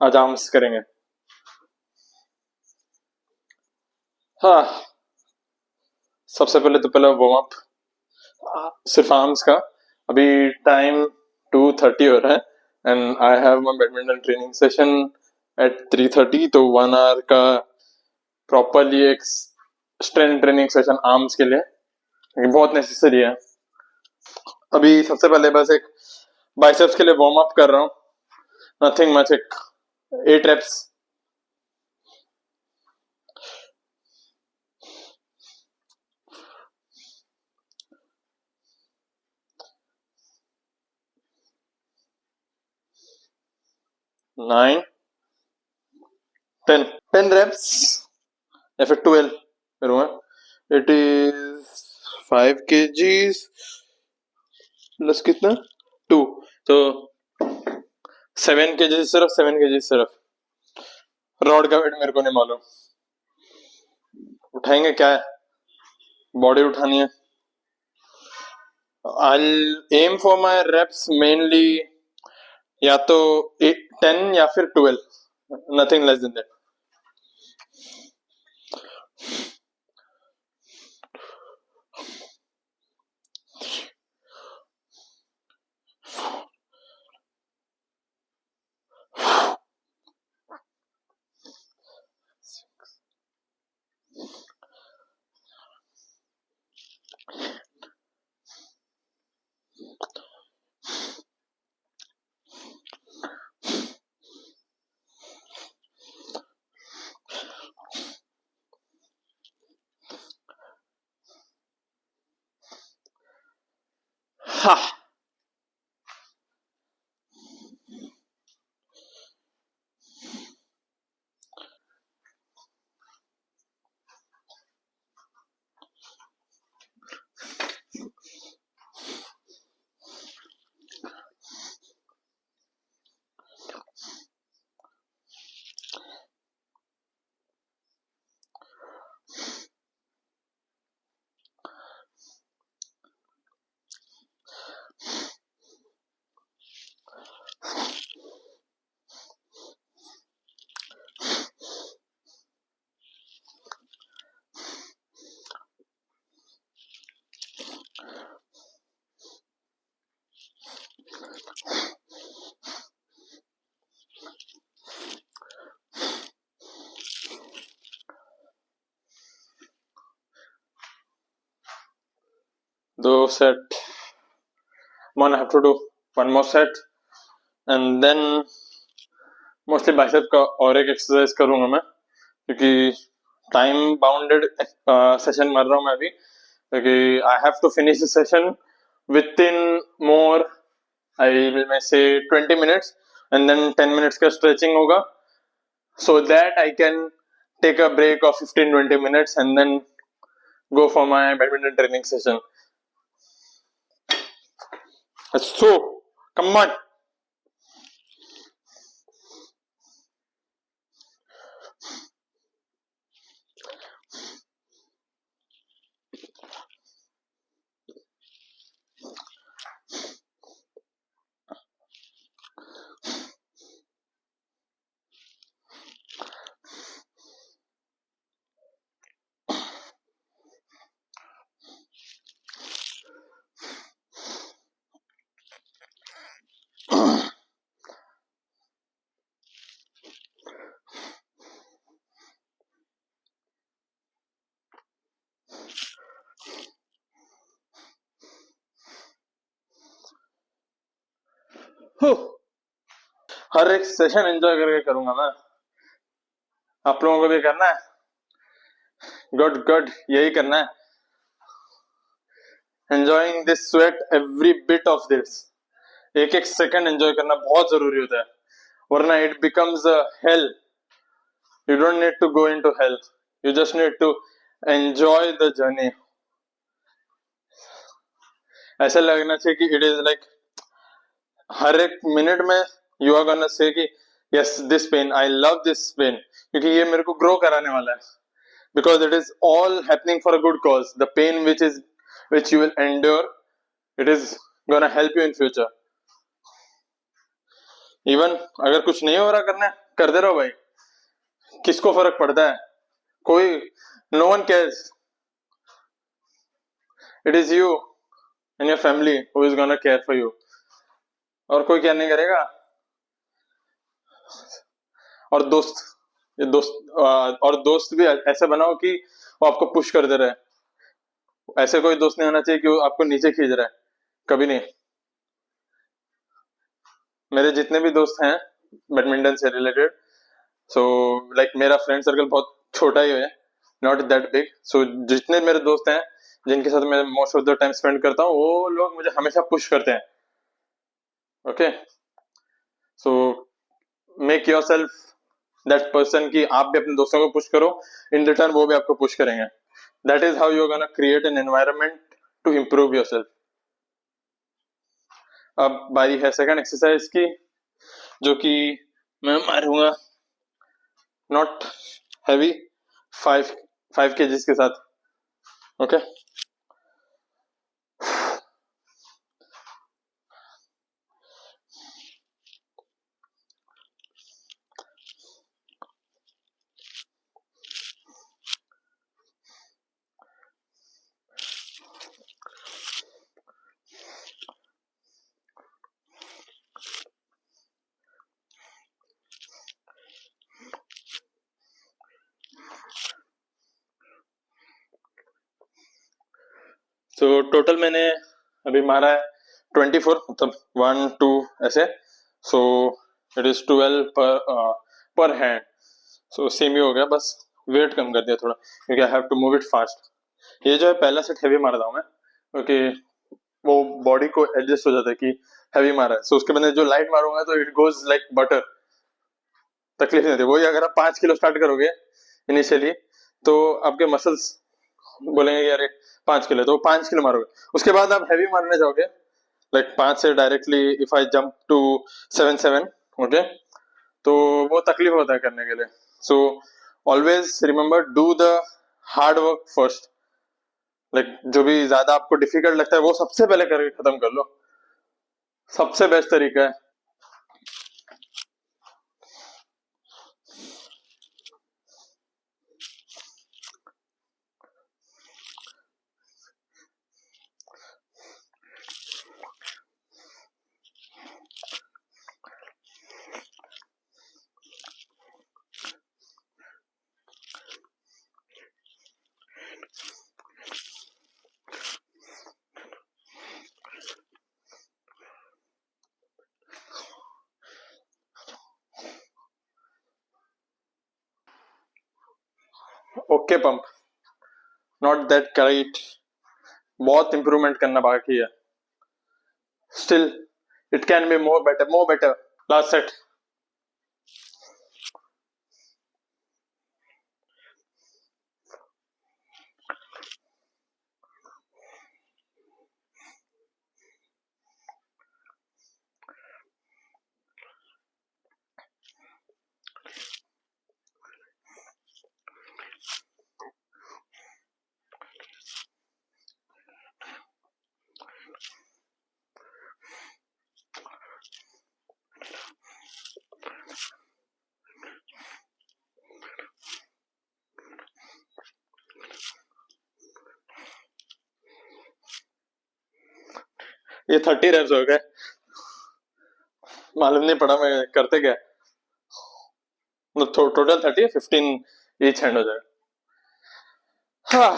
आज आर्म्स करेंगे। हाँ, सबसे पहले तो पहले वार्म अप सिर्फ आर्म्स का। अभी टाइम 2:30 हो रहा है and I have my badminton training session at 3:30, तो 1 आवर का प्रॉपरली एक स्ट्रेंथ ट्रेनिंग सेशन आर्म्स के लिए ये बहुत नेसेसरी है। अभी सबसे पहले बस एक बाइसेप्स के लिए वार्म अप कर रहा हूँ, नथिंग मच, एक 8 reps। 9, 10, 10 reps या फिर 12 करूँगा। इट इज 5 kgs प्लस कितना 2, तो 7 kgs, सिर्फ 7 kgs सिर्फ। रॉड का वेट मेरे को नहीं मालूम, उठाएंगे क्या है, बॉडी उठानी है। I'll aim for my reps mainly या तो 10 या फिर 12, नथिंग लेस देन दैट। हाँ, दो set, one I have to do one more set and then mostly bicep का और एक एक्सरसाइज करूंगा मैं, क्योंकि टाइम बाउंडेड सेशन मार रहा हूँ मैं अभी, क्योंकि I have to finish the session with in more, I will मैं से 20 minutes एंड देन 10 minutes का स्ट्रेचिंग होगा, so that I can take a break of 15-20 minutes and then go for my badminton training session. So, come on. हर एक session enjoy करके करूंगा मैं, आप लोगों को भी करना है। गुड गुड, यही करना है। Enjoying this sweat, every bit of this, एक एक सेकंड एंजॉय करना बहुत जरूरी होता है, वरना it becomes a hell. You don't need to go into hell, you just need to enjoy the journey. ऐसा लगना चाहिए कि इट इज लाइक हर एक मिनट में यू आर गोना से कि yes this pain, I love this pain, क्योंकि ये मेरे को ग्रो कराने वाला है, because it is all happening for a good cause. The pain which you will endure, it is gonna help you in future. Even अगर कुछ नहीं हो रहा करना है करते रहो भाई, किसको फर्क पड़ता है? कोई, no one cares, it is you and your family who is gonna care for you, और कोई केयर नहीं करेगा। और दोस्त, ये दोस्त और दोस्त भी ऐसे बनाओ कि वो आपको पुश करते रहे। ऐसे कोई दोस्त नहीं होना चाहिए कि वो आपको नीचे खींच रहा है, कभी नहीं। मेरे जितने भी दोस्त हैं बैडमिंटन से रिलेटेड, सो लाइक मेरा फ्रेंड सर्कल बहुत छोटा ही है, नॉट दैट बिग। सो जितने मेरे दोस्त हैं जिनके साथ मैं most of the time spend करता हूँ, वो लोग मुझे हमेशा पुश करते हैं। Okay, so make your self that person कि आप भी अपने दोस्तों को पुश करो, इन रिटर्न वो भी आपको पुश करेंगे। That is how you are gonna create an environment to improve your self. अब बारी है सेकंड एक्सरसाइज की, जो कि मैं मारूंगा नॉट हैवी, 5 kgs के साथ। ओके, तो टोटल मैंने अभी मारा है 24, मतलब 1 2 ऐसे। सो इट इज 12 पर हैंड। सो सेम ही हो गया, बस वेट कम कर दिया थोड़ा, क्योंकि I have to move it fast. ये जो है पहला सेट हैवी मार रहा हूँ मैं, क्योंकि वो बॉडी को एडजस्ट हो जाता है कि हैवी मारा है। सो उसके बाद जो लाइट मारूंगा तो इट गोज लाइक बटर, तकलीफ नहीं होती। वही अगर आप 5 किलो स्टार्ट करोगे इनिशियली, तो आपके मसल्स बोलेंगे कि अरे 5 किलो, तो 5 किलो मारोगे। उसके बाद आप हैवी मारने जाओगे, लाइक 5 से directly if I jump to 7 7, okay, तो वो तकलीफ होता है करने के लिए। So always remember, do the hard work first. Like जो भी ज्यादा आपको डिफिकल्ट लगता है वो सबसे पहले करके खत्म कर लो, सबसे बेस्ट तरीका है। Okay pump, not that great, बहुत इंप्रूवमेंट करना बाकी है। Still it can be more better, more better. Last set. ये 30 रेप्स हो गए, मालूम नहीं पड़ा मैं करते क्या। मतलब टोटल 30, 15 ईच हैंड हो जाएगा। हाँ,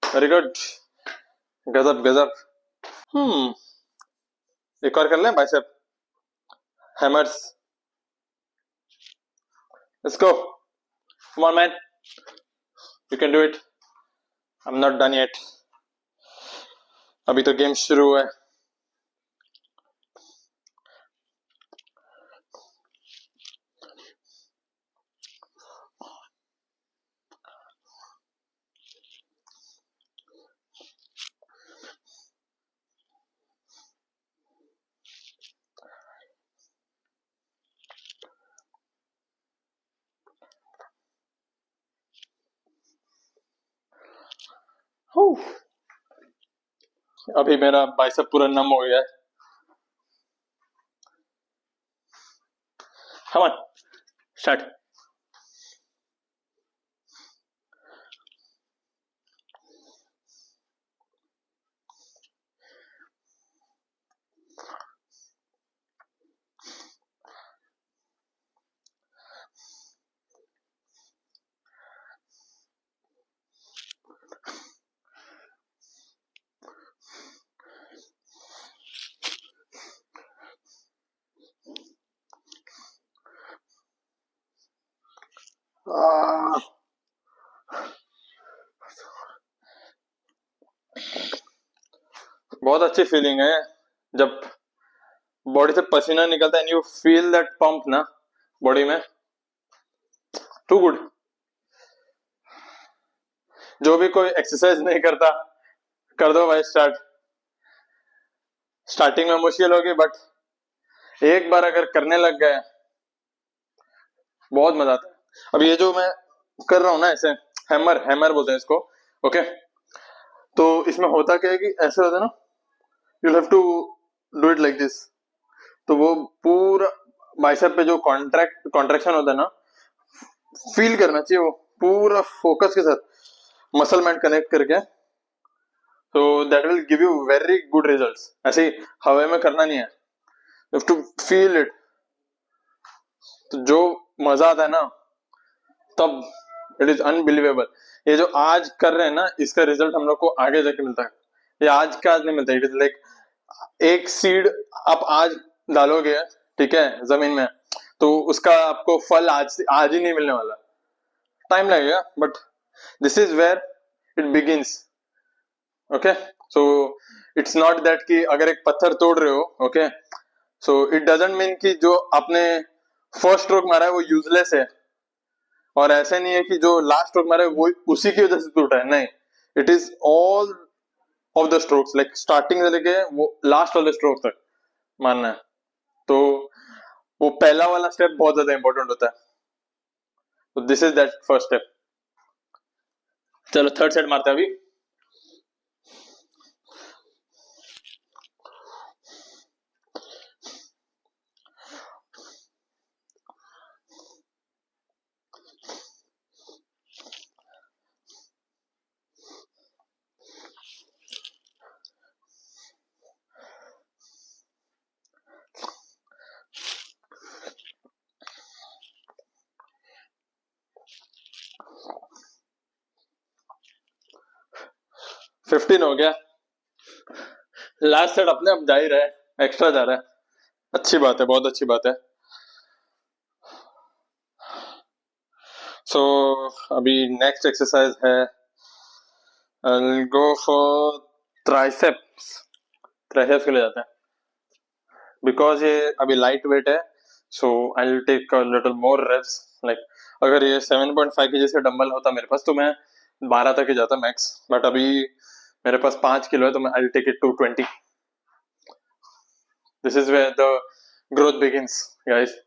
वेरी गुड, गजब गजब। हम्म, एक और कर लें bicep hammers. Let's go, come on man, you can do it. I am not done yet, अभी तो गेम शुरू हुआ है। अभी मेरा बाइसेप पूरा नम हो गया है। Come on, start. बहुत अच्छी फीलिंग है जब बॉडी से पसीना निकलता है and you feel that pump ना बॉडी में, टू गुड। जो भी कोई एक्सरसाइज नहीं करता कर दो भाई स्टार्ट। स्टार्टिंग में मुश्किल होगी बट एक बार अगर करने लग गए बहुत मजा आता है। अब ये जो मैं कर रहा हूं ना ऐसे हैमर हैमर बोलते हैं इसको, ओके। तो इसमें होता क्या है कि ऐसे होता है ना, you have to do it like this. तो वो पूरा बाइसेप पे जो कॉन्ट्रैक्शन होता है ना, फील करना चाहिए वो पूरा फोकस के साथ मसल मैंड कनेक्ट करके। तो that will give you very good results. ऐसे ही हवा में करना नहीं है, you have to feel it. तो जो मजा आता है ना तब इट इज अनबिलीवेबल। ये जो आज कर रहे हैं ना इसका रिजल्ट हम लोग को आगे जाके मिलता है, ये आज का आज नहीं मिलता। इट इज लाइक एक सीड आप आज डालोगे, ठीक है, जमीन में, तो उसका आपको फल आज ही नहीं मिलने वाला, टाइम लगेगा। But this is where it begins, okay. So it's not that कि अगर एक पत्थर तोड़ रहे हो, okay, so it doesn't mean कि जो आपने फर्स्ट स्ट्रोक मारा है वो यूजलेस है। और ऐसे नहीं है कि जो लास्ट स्ट्रोक मारा है वो उसी की वजह से टूटा है, नहीं। It is all of the strokes, like starting से लेके वो लास्ट वाले स्ट्रोक तक मानना है। तो वो पहला वाला स्टेप बहुत ज्यादा इंपॉर्टेंट होता है। तो this is that first step. चलो थर्ड सेट मारते हैं अभी। फिफ्टीन हो गया, लास्ट सेट अपने आप जा ही रहा है, एक्स्ट्रा जा रहा है। अच्छी बात है, बहुत अच्छी बात है। सो अभी नेक्स्ट एक्सरसाइज है, I'll go for triceps। Triceps के लिए जाते हैं बिकॉज ये अभी लाइट वेट है। So I will take a little more reps. Like अगर ये 7.5 kg से डंबल होता मेरे पास तो मैं 12 तक ही जाता मैक्स। बट अभी मेरे पास 5 किलो है तो मैं I will take it to 20। This is where the growth begins guys.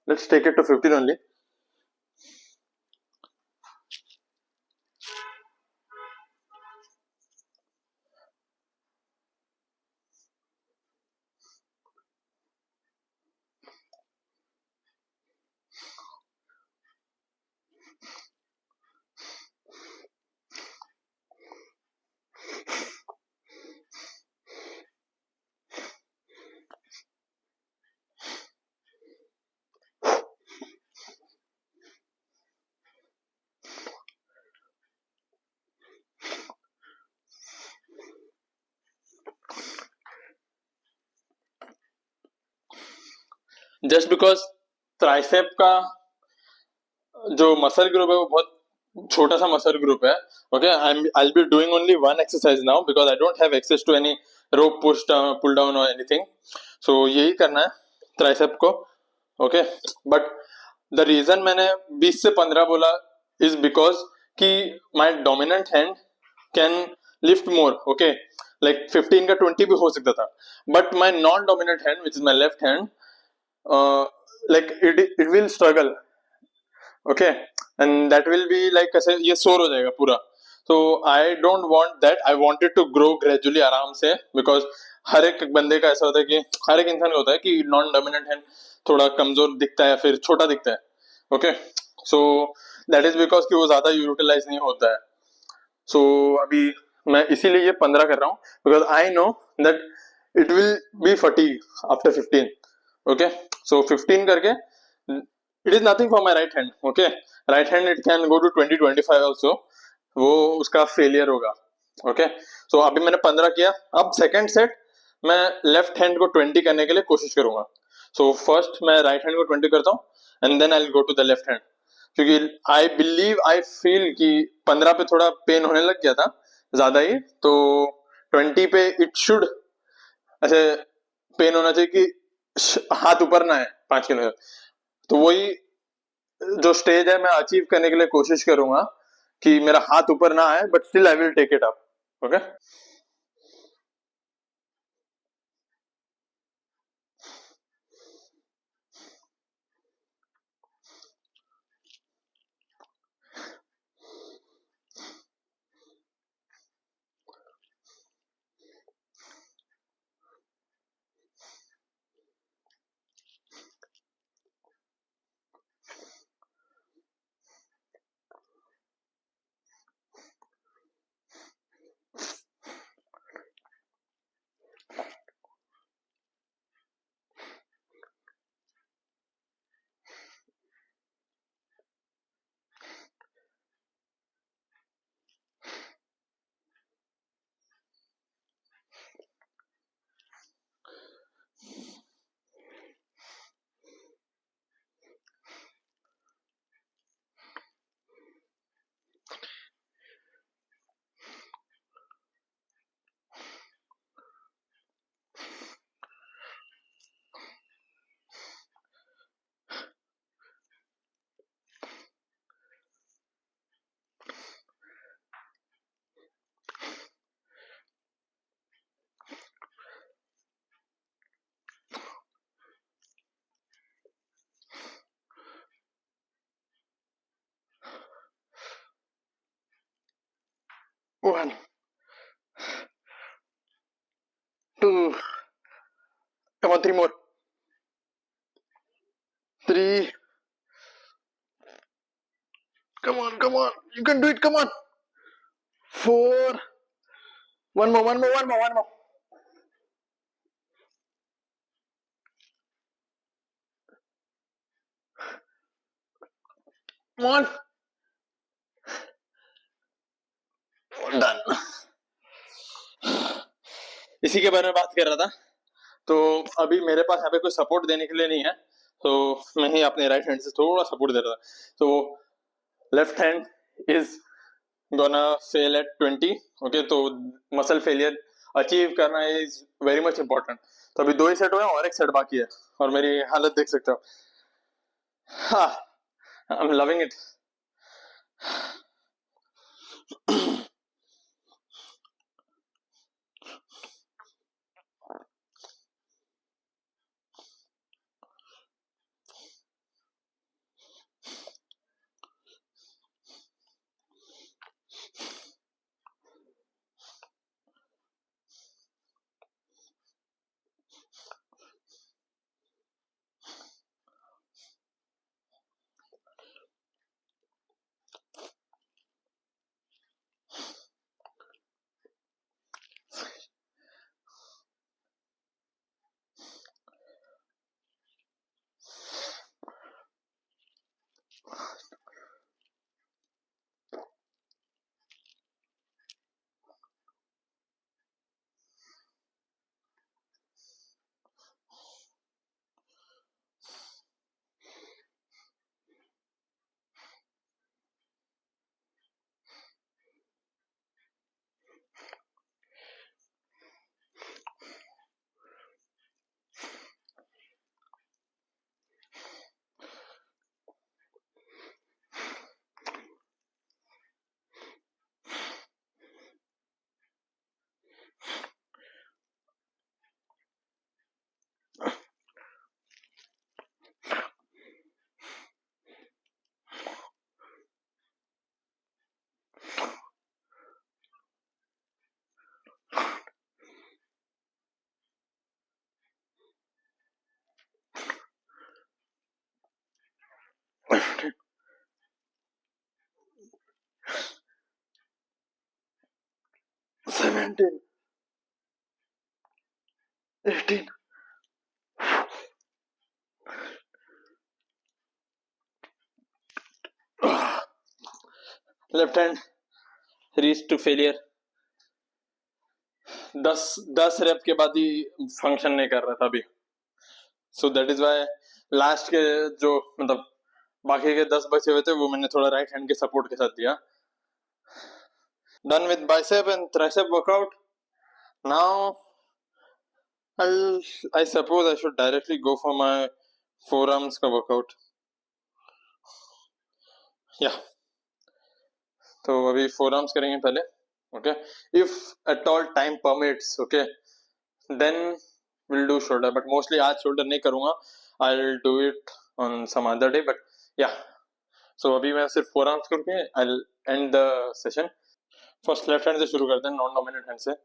Let's take it to 15 only. Just because tricep का जो मसल ग्रुप है वो बहुत छोटा सा मसल ग्रुप है. Okay, I'll be doing only one exercise now because I don't have access to any rope push down, pull down or anything. So यही करना है ट्राइसेप को. ओके, बट द रीजन मैंने 20 से 15 बोला इज बिकॉज कि my dominant hand can lift more. Okay, like 15 का 20 भी हो सकता था, but my non dominant hand which is my left hand, like it will struggle. Okay, and that will be like कैसे ये सोर हो जाएगा पूरा. तो I don't want that. I wanted to grow gradually आराम से, बिकॉज हर एक बंदे का ऐसा होता है कि हर एक इंसान का होता है कि नॉन डोमिनेंट हैंड थोड़ा कमजोर दिखता है, फिर छोटा दिखता है. Okay, so that is because कि वो ज्यादा यूटिलाइज नहीं होता है. सो अभी मैं इसीलिए ये 15 कर रहा हूँ, because I know that it will be fatigue after 15. Okay, so 15 करके it is nothing for my right hand. Okay, right hand it can go to 20-25 also, वो उसका फेलियर होगा. ओके, सो अभी मैंने 15 किया. अब सेकेंड सेट मैं लेफ्ट हैंड को 20 करने के लिए कोशिश करूंगा. सो फर्स्ट मैं राइट हैंड को 20 करता हूँ and then I will go to the left hand, क्योंकि आई बिलीव आई फील कि 15 पे थोड़ा पेन होने लग गया था ज्यादा ही, तो 20 पे इट शुड ऐसे पेन होना चाहिए कि हाथ ऊपर ना है 5 किलो. तो वही जो स्टेज है मैं अचीव करने के लिए कोशिश करूंगा कि मेरा हाथ ऊपर ना आए, but still I will take it up. Okay, one, two, come on, 3 more, 3, come on, you can do it, come on, 4, one more, come on, done. इसी के बारे में बात कर रहा था. तो अभी मेरे पास यहाँ पे कोई सपोर्ट देने के लिए नहीं है, तो मैं ही अपने राइट हैंड से थोड़ा सपोर्ट दे रहा था. तो left hand is gonna fail at 20. Okay, तो मसल फेलियर अचीव करना इज वेरी मच इंपॉर्टेंट. तो अभी 2 ही सेट हुए और एक सेट बाकी है, और मेरी हालत देख सकते हो. हाँ, I am loving it. 17, 18. Left hand reach to failure. 10 rep के बाद ही फंक्शन नहीं कर रहा था अभी. So that is why last के जो मतलब बाकी के 10 बचे हुए थे वो मैंने थोड़ा राइट हैंड के सपोर्ट के साथ दिया. Done with bicep and tricep workout. Now I suppose I should directly go for my forearms का workout. Yeah. तो अभी forearms करेंगे पहले. Okay. If at all time permits, okay, then we'll do shoulder. But mostly आज shoulder नहीं करूँगा. I'll do it on some other day. But yeah. So अभी मैं सिर्फ forearms करके I'll end the session. First left hand से शुरू करते हैं, non dominant hand से.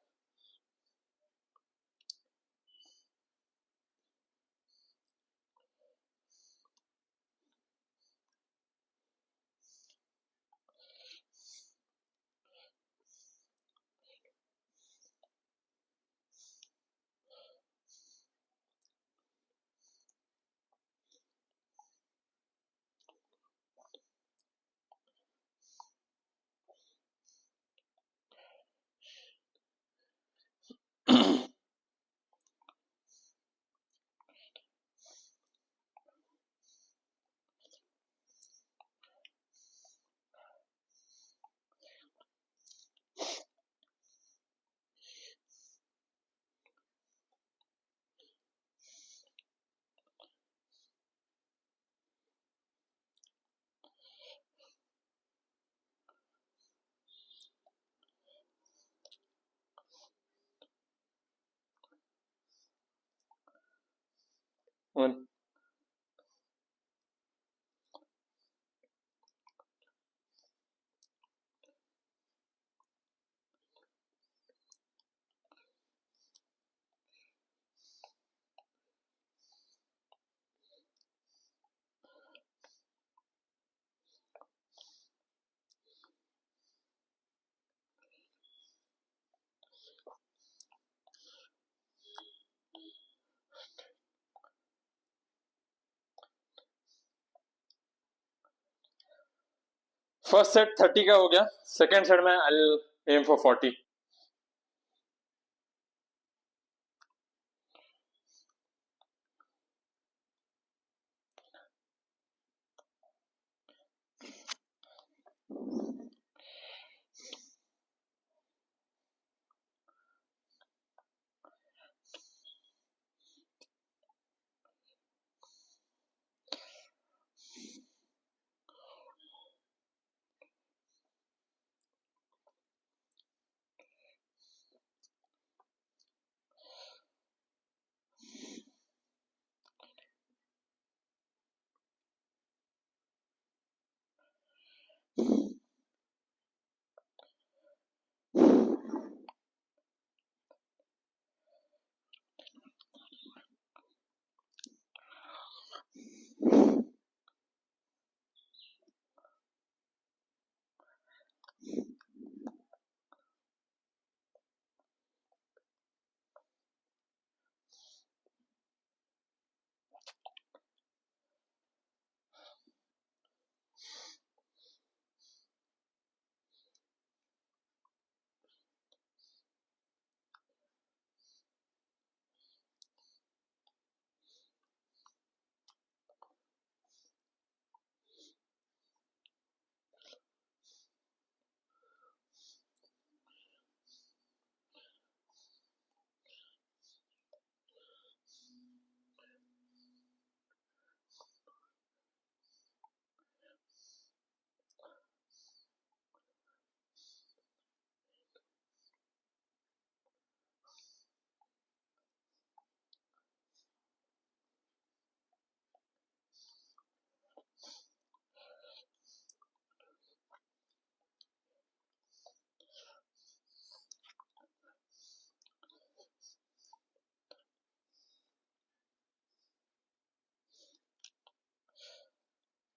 One. फर्स्ट सेट 30 का हो गया. सेकेंड सेट में I'll aim for 40.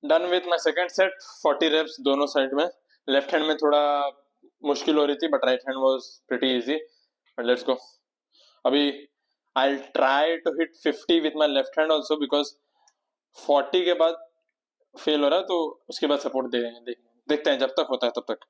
Done with my second set. 40 reps दोनों साइड में. लेफ्ट हैंड में थोड़ा मुश्किल हो रही थी, but right hand was pretty easy. But let's go. अभी I try to hit 50 with my left hand also, because 40 के बाद फेल हो रहा है, तो उसके बाद सपोर्ट देखते हैं, जब तक होता है तब तक।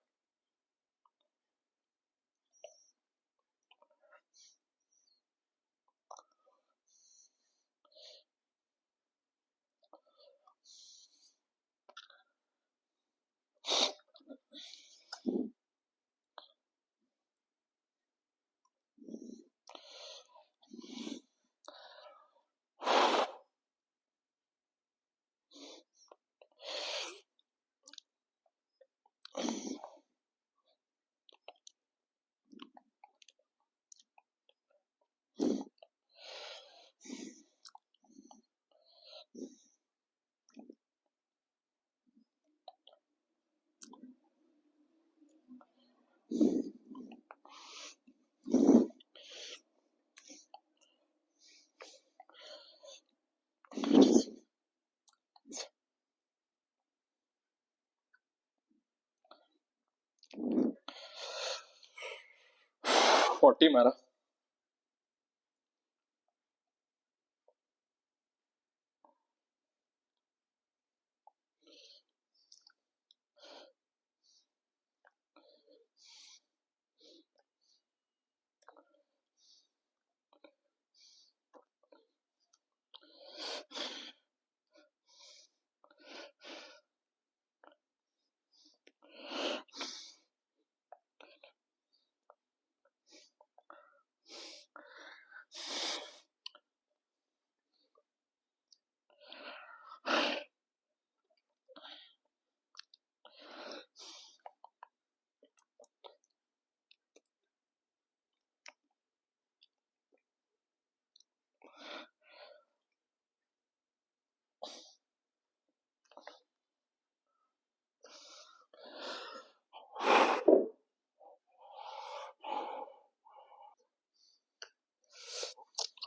फोर्टी मारा।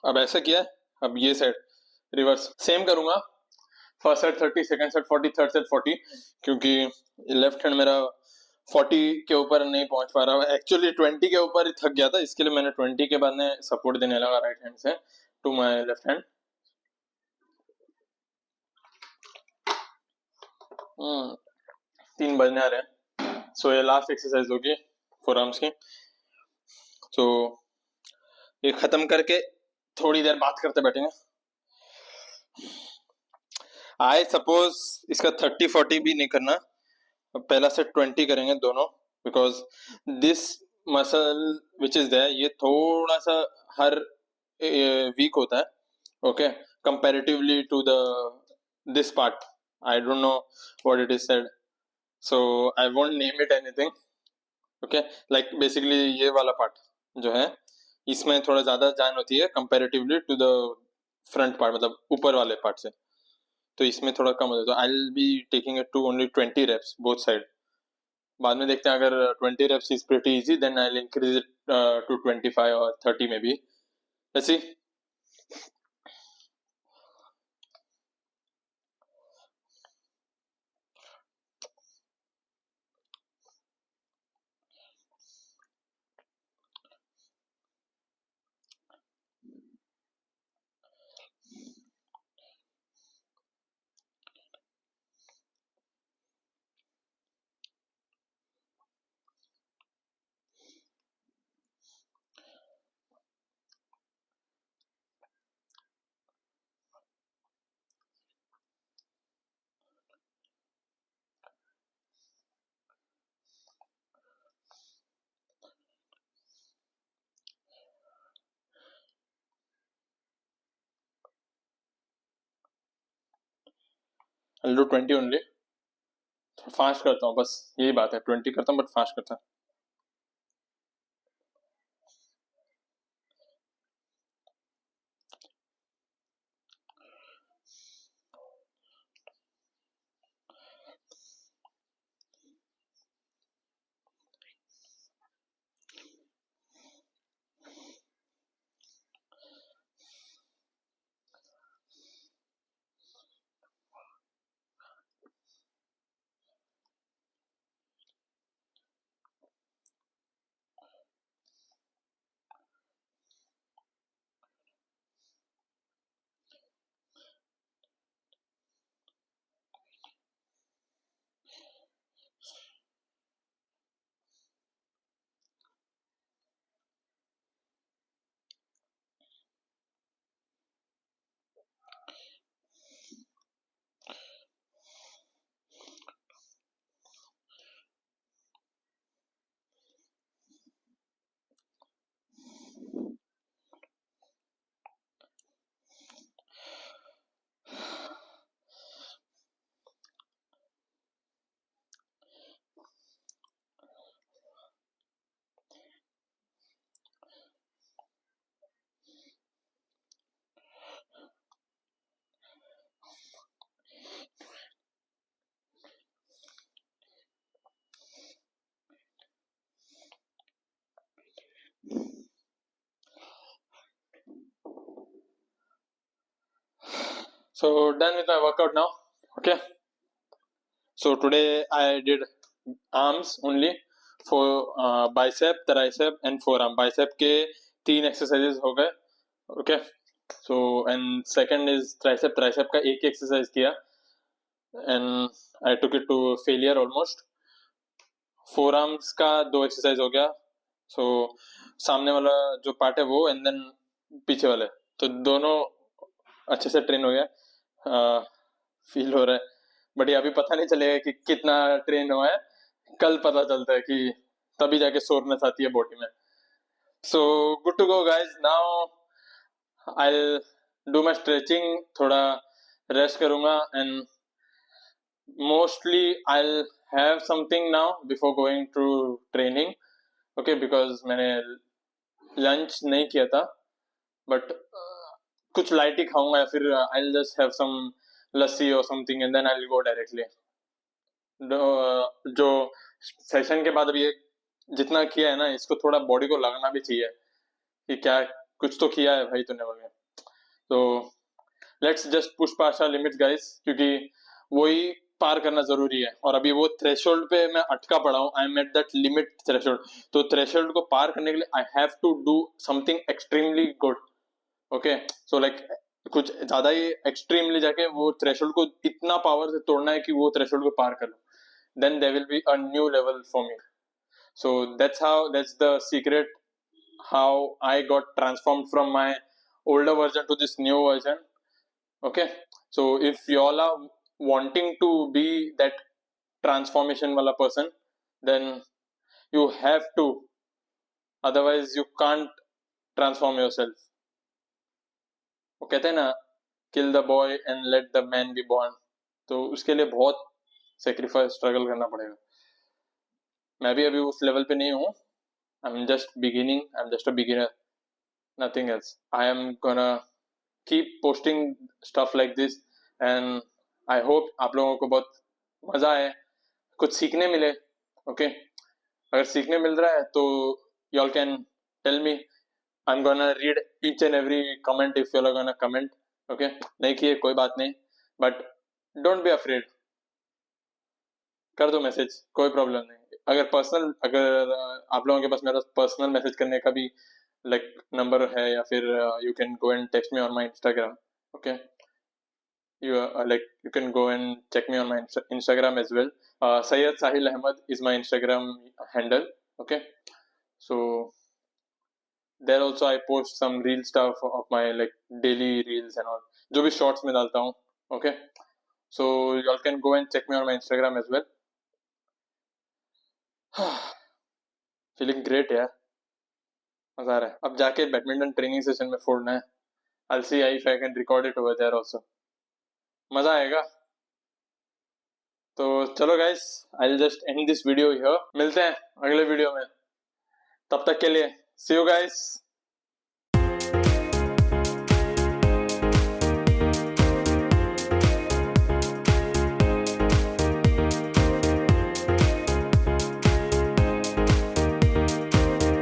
अब ऐसा किया है, अब ये सेट रिवर्स सेम करूंगा। First set 30, second set 40, third set 40, क्योंकि लेफ्ट हैंड मेरा 40 के ऊपर नहीं पहुंच पा रहा। एक्चुअली 20 के ऊपर ही थक गया था, इसके लिए मैंने 20 के बाद में सपोर्ट देने लगा राइट हैंड से टू माय लेफ्ट हैंड। 3 बजने आ रहे हैं, सो ये लास्ट एक्सरसाइज होगी फोर आर्म्स की। तो ये खत्म करके थोड़ी देर बात करते बैठेंगे। आई सपोज इसका 30-40 भी नहीं करना, पहला सेट 20 करेंगे दोनों, because this muscle which is there ये थोड़ा सा हर वीक होता है, okay, comparatively to the this part. I don't know what it is said, so I won't name it anything, okay. Like basically ये वाला पार्ट जो है, इसमें थोड़ा ज्यादा जान होती है comparatively to the front part, मतलब ऊपर वाले पार्ट से, तो इसमें थोड़ा कम होता है। तो I will be taking it to only 20 reps both side. बाद में देखते हैं, अगर 20 reps is pretty easy, then I'll increase it to 25 or 30 maybe. Let's see. I'll do 20 only. Fast करता हूँ, बस यही बात है, 20 करता हूँ बट फास्ट करता हूँ। So done with my workout now. Okay. So today I did arms only for bicep, tricep and forearm. Bicep के 3 exercises हो गए. Okay. So and second is tricep. Tricep का एक exercise किया and I took it to failure almost. Forearms का 2 exercise हो गया. So सामने वाला जो पार्ट है वो and then पीछे वाले, तो दोनों अच्छे से ट्रेन हो गया. फील हो रहा है बट ये अभी पता नहीं चलेगा कि कितना ट्रेन हुआ है. कल पता चलता है कि तभी जाके सोरनेस आती है बॉडी में. So good to go guys. Now I do my stretching, थोड़ा रेस्ट करूंगा and mostly I have something now before going to training. Okay, because मैंने लंच नहीं किया था बट कुछ लाइट ही खाऊंगा या फिर I just have some lassi और something and then I will go directly. जो सेशन के बाद अभी जितना किया है ना, इसको थोड़ा बॉडी को लगना भी चाहिए कि क्या कुछ तो किया है भाई तूने वगैरह. तो let's just push pass our limits guys, क्योंकि वही पार करना जरूरी है. और अभी वो थ्रेशोल्ड पे मैं अटका पड़ा हूँ. I am at that limit threshold. तो थ्रेशोल्ड को पार करने के लिए I have to do something extremely good. Okay, so like कुछ ज्यादा ही एक्सट्रीमली जाके वो थ्रेशोल्ड को इतना पावर से तोड़ना है कि वो थ्रेशोल्ड को पार कर लो. Then there will be a new level for me. So that's the secret how I got transformed from my older version to this new version. Okay, so if you all are wanting to be that transformation wala person, then you have to, otherwise you can't transform yourself. वो कहते हैं ना, kill the boy and let the man be born. तो उसके लिए बहुत sacrifice struggle करना पड़ेगा. मैं भी अभी उस लेवल पे नहीं हूँ. I am just beginning, I am just a beginner, nothing else. I am gonna keep posting stuff like this and I hope आप लोगों को बहुत मजा आए, कुछ सीखने मिले. ओके, अगर सीखने मिल रहा है तो you all can tell me. I'm gonna read each and every comment if you all are gonna comment. Okay, नहीं किए कोई बात नहीं, but don't be afraid. कर दो मैसेज, कोई प्रॉब्लम नहीं. अगर आप लोगों के पास मेरा पर्सनल मैसेज करने का भी लाइक नंबर है, या फिर you can go and text me on my Instagram. Okay, you can go and check me on my Instagram as well. Sayyid Sahil Ahmed is my Instagram handle. Okay, so there also I post some real stuff of my like daily reels and all, जो भी shorts में डालता हूँ. Okay, so you all can go and check me on my Instagram as well. Feeling great यार, मजा आ रहा है. अब जाके बैडमिंटन ट्रेनिंग सेशन में फोड़ना है. I'll see if I can record it over there also. मजा आएगा. तो चलो guys, I'll just end this video here. मिलते हैं अगले वीडियो में. तब तक के लिए see you guys.